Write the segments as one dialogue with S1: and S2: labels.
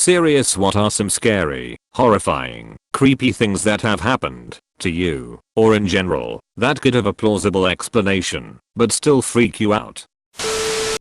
S1: Serious, what are some scary, horrifying, creepy things that have happened to you, or in general, that could have a plausible explanation, but still freak you out?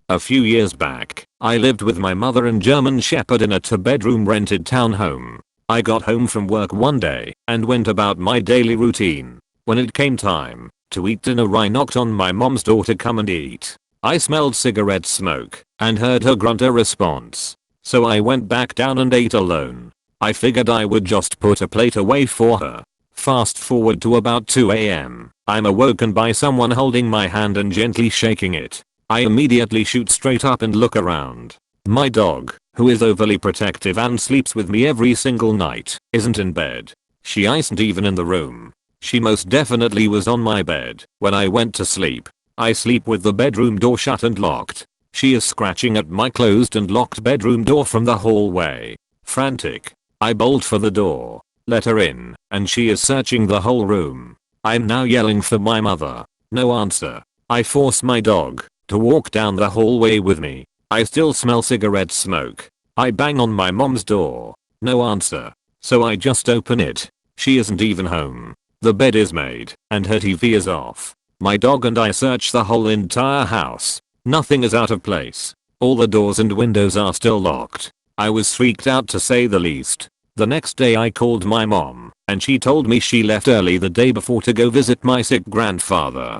S1: A few years back, I lived with my mother and German Shepherd in a 2-bedroom rented townhome. I got home from work one day and went about my daily routine. When it came time to eat dinner, I knocked on my mom's door to come and eat. I smelled cigarette smoke and heard her grunt a response. So I went back down and ate alone. I figured I would just put a plate away for her. Fast forward to about 2 AM. I'm awoken by someone holding my hand and gently shaking it. I immediately shoot straight up and look around. My dog, who is overly protective and sleeps with me every single night, isn't in bed. She isn't even in the room. She most definitely was on my bed when I went to sleep. I sleep with the bedroom door shut and locked. She is scratching at my closed and locked bedroom door from the hallway. Frantic, I bolt for the door, let her in, and she is searching the whole room. I'm now yelling for my mother. No answer. I force my dog to walk down the hallway with me. I still smell cigarette smoke. I bang on my mom's door. No answer. So I just open it. She isn't even home. The bed is made and her TV is off. My dog and I search the whole entire house. Nothing is out of place. All the doors and windows are still locked. I was freaked out to say the least. The next day I called my mom and she told me she left early the day before to go visit my sick grandfather.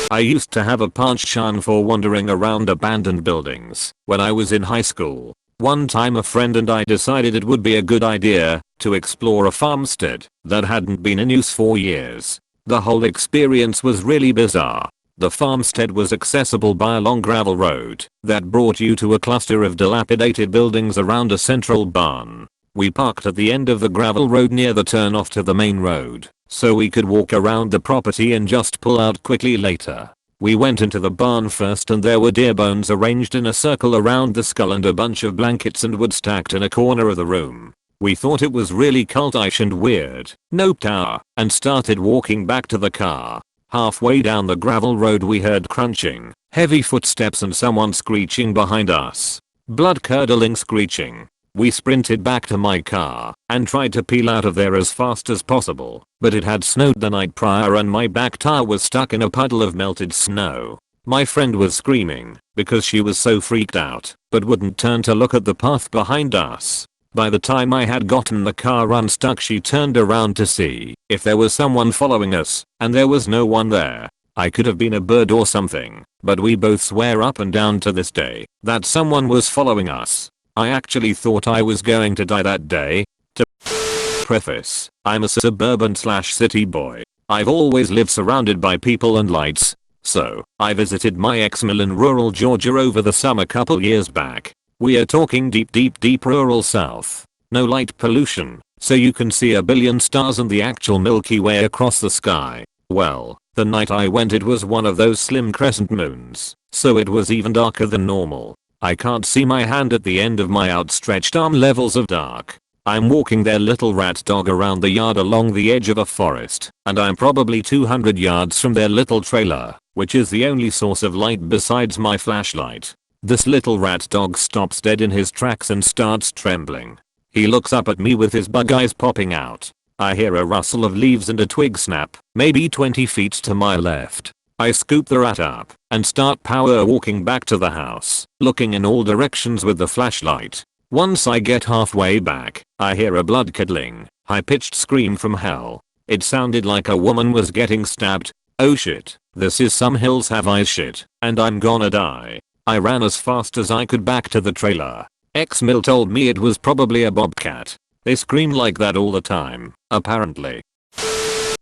S1: I used to have a penchant for wandering around abandoned buildings when I was in high school. One time a friend and I decided it would be a good idea to explore a farmstead that hadn't been in use for years. The whole experience was really bizarre. The farmstead was accessible by a long gravel road that brought you to a cluster of dilapidated buildings around a central barn. We parked at the end of the gravel road near the turnoff to the main road, so we could walk around the property and just pull out quickly later. We went into the barn first and there were deer bones arranged in a circle around the skull and a bunch of blankets and wood stacked in a corner of the room. We thought it was really cultish and weird, noped out, and started walking back to the car. Halfway down the gravel road we heard crunching, heavy footsteps and someone screeching behind us. Blood-curdling screeching. We sprinted back to my car and tried to peel out of there as fast as possible, but it had snowed the night prior and my back tire was stuck in a puddle of melted snow. My friend was screaming because she was so freaked out, but wouldn't turn to look at the path behind us. By the time I had gotten the car unstuck, she turned around to see if there was someone following us, and there was no one there. I could have been a bird or something, but we both swear up and down to this day that someone was following us. I actually thought I was going to die that day. To preface, I'm a suburban/city boy. I've always lived surrounded by people and lights. So, I visited my ex-mill in rural Georgia over the summer couple years back. We are talking deep rural south. No light pollution, so you can see a billion stars and the actual Milky Way across the sky. Well, the night I went it was one of those slim crescent moons, so it was even darker than normal. I can't see my hand at the end of my outstretched arm levels of dark. I'm walking their little rat dog around the yard along the edge of a forest, and I'm probably 200 yards from their little trailer, which is the only source of light besides my flashlight. This little rat dog stops dead in his tracks and starts trembling. He looks up at me with his bug eyes popping out. I hear a rustle of leaves and a twig snap, maybe 20 feet to my left. I scoop the rat up and start power walking back to the house, looking in all directions with the flashlight. Once I get halfway back, I hear a blood-curdling, high-pitched scream from hell. It sounded like a woman was getting stabbed. Oh shit, this is some Hills Have Eyes shit, and I'm gonna die. I ran as fast as I could back to the trailer. Ex-mill told me it was probably a bobcat. They scream like that all the time, apparently.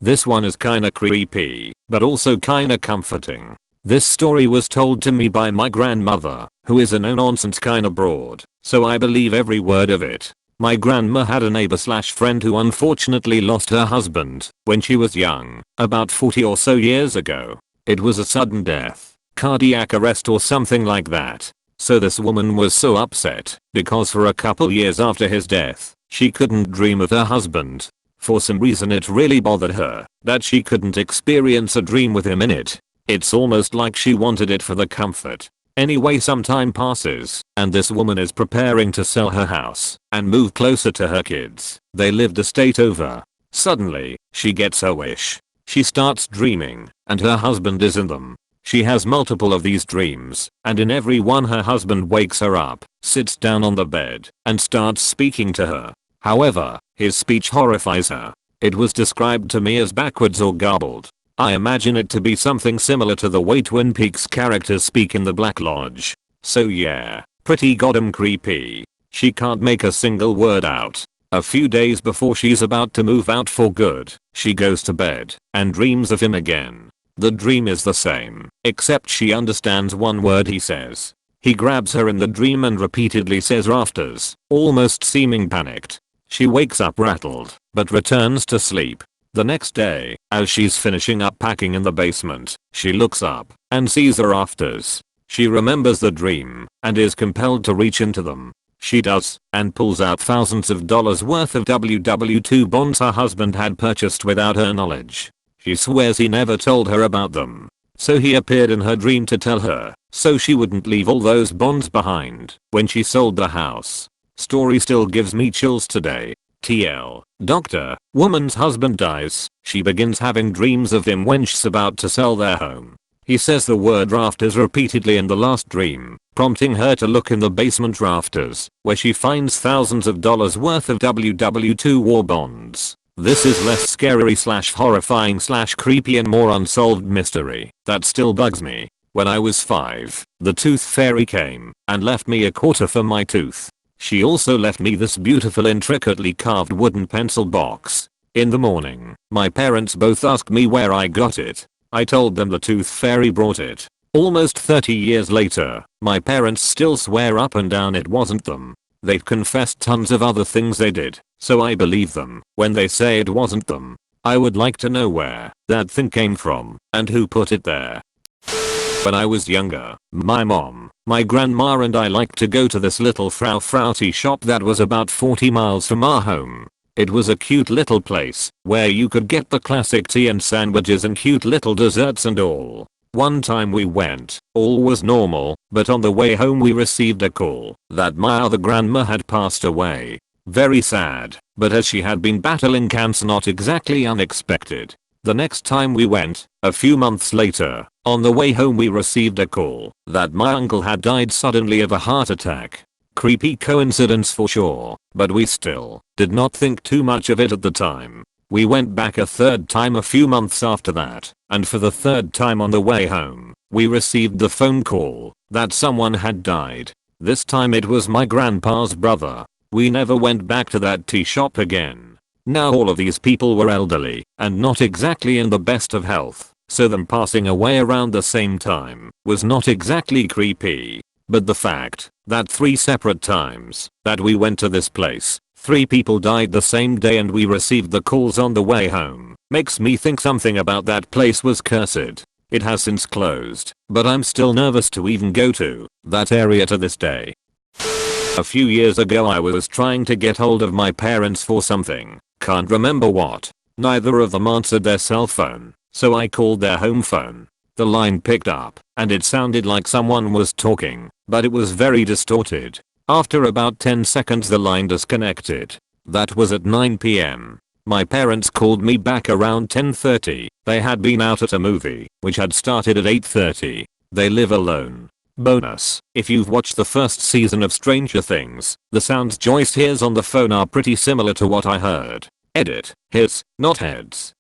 S1: This one is kinda creepy, but also kinda comforting. This story was told to me by my grandmother, who is a no-nonsense kinda broad, so I believe every word of it. My grandma had a neighbor/friend who unfortunately lost her husband when she was young, about 40 or so years ago. It was a sudden death, cardiac arrest or something like that. So this woman was so upset because for a couple years after his death, she couldn't dream of her husband. For some reason it really bothered her that she couldn't experience a dream with him in it. It's almost like she wanted it for the comfort. Anyway, some time passes, and this woman is preparing to sell her house and move closer to her kids. They lived a state over. Suddenly, she gets a wish. She starts dreaming, and her husband is in them. She has multiple of these dreams, and in every one her husband wakes her up, sits down on the bed, and starts speaking to her. However, his speech horrifies her. It was described to me as backwards or garbled. I imagine it to be something similar to the way Twin Peaks characters speak in the Black Lodge. So yeah, pretty goddamn creepy. She can't make a single word out. A few days before she's about to move out for good, she goes to bed and dreams of him again. The dream is the same, except she understands one word he says. He grabs her in the dream and repeatedly says rafters, almost seeming panicked. She wakes up rattled, but returns to sleep. The next day, as she's finishing up packing in the basement, she looks up and sees the rafters. She remembers the dream and is compelled to reach into them. She does, and pulls out thousands of dollars worth of WW2 bonds her husband had purchased without her knowledge. She swears he never told her about them. So he appeared in her dream to tell her, so she wouldn't leave all those bonds behind when she sold the house. Story still gives me chills today. TL. Doctor, woman's husband dies. She begins having dreams of him when she's about to sell their home. He says the word rafters repeatedly in the last dream, prompting her to look in the basement rafters, where she finds thousands of dollars worth of WW2 war bonds. This is less scary / horrifying / creepy and more unsolved mystery that still bugs me. When I was 5, the tooth fairy came and left me a quarter for my tooth. She also left me this beautiful intricately carved wooden pencil box. In the morning, my parents both asked me where I got it. I told them the tooth fairy brought it. Almost 30 years later, my parents still swear up and down it wasn't them. They've confessed tons of other things they did, so I believe them when they say it wasn't them. I would like to know where that thing came from and who put it there. When I was younger, my mom, my grandma and I liked to go to this little Frau tea shop that was about 40 miles from our home. It was a cute little place where you could get the classic tea and sandwiches and cute little desserts and all. One time we went, all was normal, but on the way home we received a call that my other grandma had passed away. Very sad, but as she had been battling cancer, not exactly unexpected. The next time we went, a few months later, on the way home we received a call that my uncle had died suddenly of a heart attack. Creepy coincidence for sure, but we still did not think too much of it at the time. We went back a third time a few months after that, and for the third time on the way home, we received the phone call that someone had died. This time it was my grandpa's brother. We never went back to that tea shop again. Now all of these people were elderly and not exactly in the best of health, so them passing away around the same time was not exactly creepy. But the fact that 3 separate times that we went to this place, 3 people died the same day and we received the calls on the way home, makes me think something about that place was cursed. It has since closed, but I'm still nervous to even go to that area to this day. A few years ago I was trying to get hold of my parents for something, can't remember what. Neither of them answered their cell phone, so I called their home phone. The line picked up, and it sounded like someone was talking, but it was very distorted. After about 10 seconds the line disconnected. That was at 9 PM. My parents called me back around 10:30. They had been out at a movie, which had started at 8:30. They live alone. Bonus, if you've watched the first season of Stranger Things, the sounds Joyce hears on the phone are pretty similar to what I heard. Edit, hears, not heads.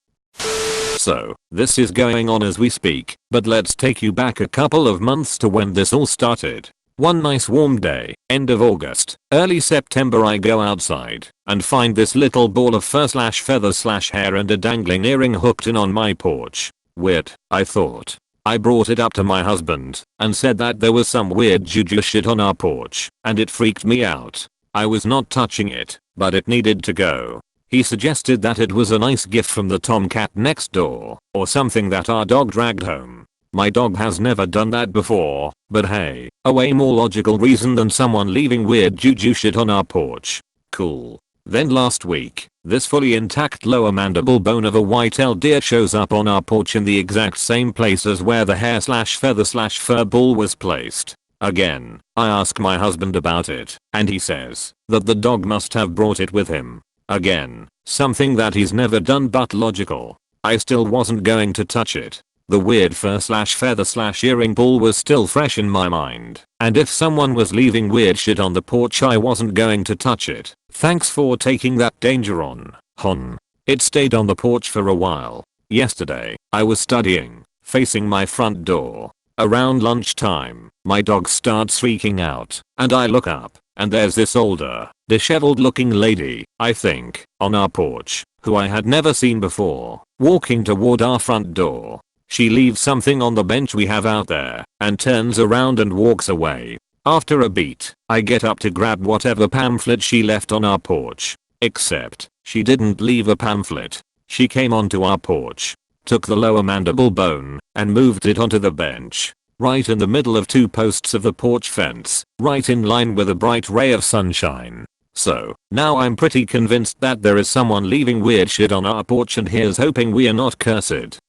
S1: So, this is going on as we speak, but let's take you back a couple of months to when this all started. One nice warm day, end of August, early September, I go outside and find this little ball of fur/feather/hair and a dangling earring hooked in on my porch. Weird, I thought. I brought it up to my husband and said that there was some weird juju shit on our porch, and it freaked me out. I was not touching it, but it needed to go. He suggested that it was a nice gift from the tomcat next door, or something that our dog dragged home. My dog has never done that before, but hey, a way more logical reason than someone leaving weird juju shit on our porch. Cool. Then last week, this fully intact lower mandible bone of a white-tailed deer shows up on our porch in the exact same place as where the hair/feather/fur ball was placed. Again, I ask my husband about it, and he says that the dog must have brought it with him. Again, something that he's never done but logical. I still wasn't going to touch it. The weird fur/feather/earring pull was still fresh in my mind, and if someone was leaving weird shit on the porch I wasn't going to touch it. Thanks for taking that danger on, hon. It stayed on the porch for a while. Yesterday, I was studying, facing my front door. Around lunchtime, my dog starts freaking out, and I look up, and there's this older, disheveled looking lady, I think, on our porch, who I had never seen before, walking toward our front door. She leaves something on the bench we have out there, and turns around and walks away. After a beat, I get up to grab whatever pamphlet she left on our porch. Except, she didn't leave a pamphlet. She came onto our porch, took the lower mandible bone, and moved it onto the bench, right in the middle of 2 posts of the porch fence, right in line with a bright ray of sunshine. So, now I'm pretty convinced that there is someone leaving weird shit on our porch, and here's hoping we are not cursed.